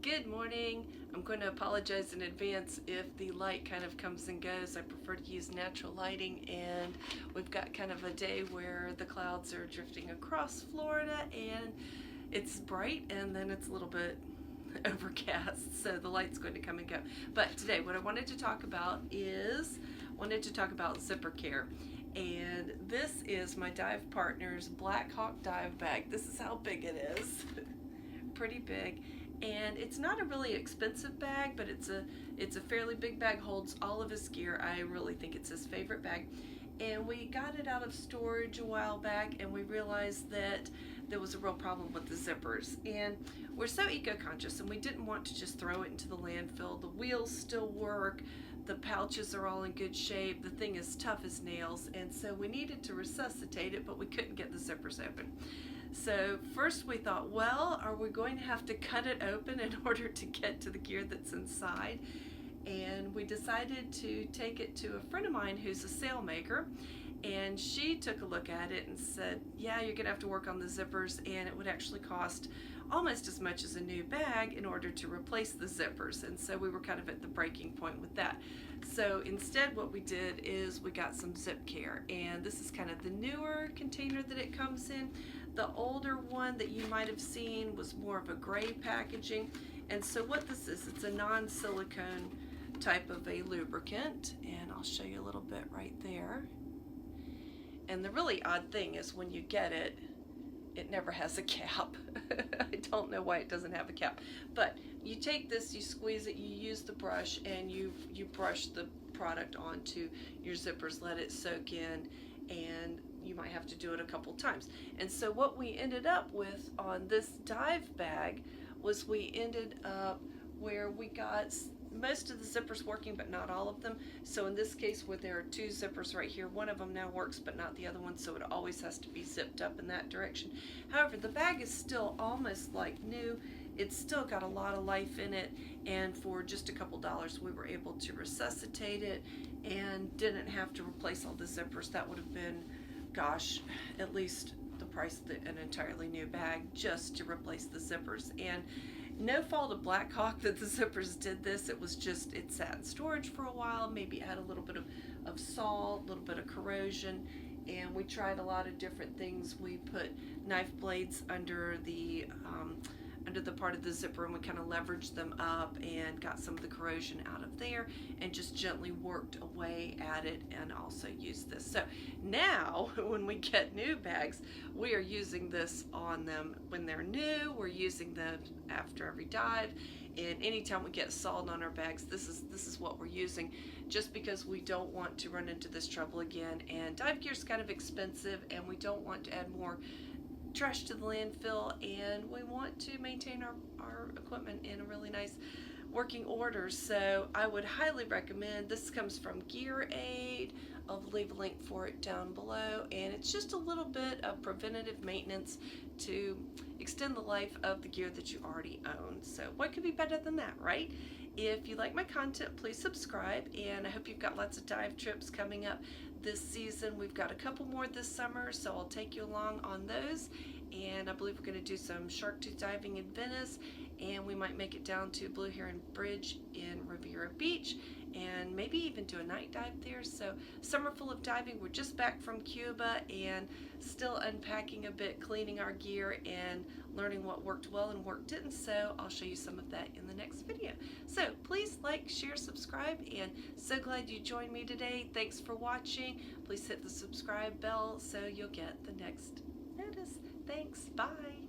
Good morning. I'm going to apologize in advance if the light kind of comes and goes. I prefer to use natural lighting, and we've got kind of a day where the clouds are drifting across Florida and it's bright and then it's a little bit overcast, so the light's going to come and go. But today what I wanted to talk about zipper care. And this is my dive partner's Blackhawk Dive Bag. This is how big it is. Pretty big. And it's not a really expensive bag, but it's a fairly big bag, holds all of his gear. I really think it's his favorite bag. And we got it out of storage a while back, and we realized that there was a real problem with the zippers. And we're so eco-conscious, and we didn't want to just throw it into the landfill. The wheels still work, the pouches are all in good shape, the thing is tough as nails, and so we needed to resuscitate it, but we couldn't get the zippers open. So first we thought, well, are we going to have to cut it open in order to get to the gear that's inside? And we decided to take it to a friend of mine who's a sail maker, and she took a look at it and said, yeah, you're gonna have to work on the zippers, and it would actually cost almost as much as a new bag in order to replace the zippers. And so we were kind of at the breaking point with that. So instead what we did is we got some zip care, and this is kind of the newer container that it comes in. The older one that you might have seen was more of a gray packaging. And so what this is, it's a non-silicone type of a lubricant, and I'll show you a little bit right there. And the really odd thing is when you get it, it never has a cap. I don't know why it doesn't have a cap. But you take this, you squeeze it, you use the brush, and you brush the product onto your zippers, let it soak in, and you might have to do it a couple times. And so what we ended up with on this dive bag was we ended up where we got most of the zippers working, but not all of them. So in this case, where there are two zippers right here, one of them now works, but not the other one, so it always has to be zipped up in that direction. However, the bag is still almost like new. It's still got a lot of life in it, and for just a couple dollars, we were able to resuscitate it and didn't have to replace all the zippers. That would have been, gosh, at least the price of an entirely new bag just to replace the zippers. And no fault of Blackhawk that the zippers did this. It was just, it sat in storage for a while. Maybe it had a little bit of salt, a little bit of corrosion, and we tried a lot of different things. We put knife blades under the part of the zipper, and we kind of leveraged them up and got some of the corrosion out of there and just gently worked away at it, and also used this. So now when we get new bags, we are using this on them when they're new. We're using them after every dive, and anytime we get salt on our bags, this is what we're using, just because we don't want to run into this trouble again. And dive gear is kind of expensive, and we don't want to add more trash to the landfill, and we want to maintain our equipment in a really nice working order. So I would highly recommend. This comes from Gear Aid. I'll leave a link for it down below, and it's just a little bit of preventative maintenance to extend the life of the gear that you already own. So what could be better than that, right? If you like my content, please subscribe, and I hope you've got lots of dive trips coming up this season. We've got a couple more this summer, so I'll take you along on those. And I believe we're going to do some shark tooth diving in Venice, and we might make it down to Blue Heron Bridge in Riviera Beach, and maybe even do a night dive there. So summer full of diving. We're just back from Cuba and still unpacking a bit, cleaning our gear, and learning what worked well and what didn't. So I'll show you some of that in the next video. So please like, share, subscribe, and so glad you joined me today. Thanks for watching. Please hit the subscribe bell so you'll get the next notice. Thanks. Bye.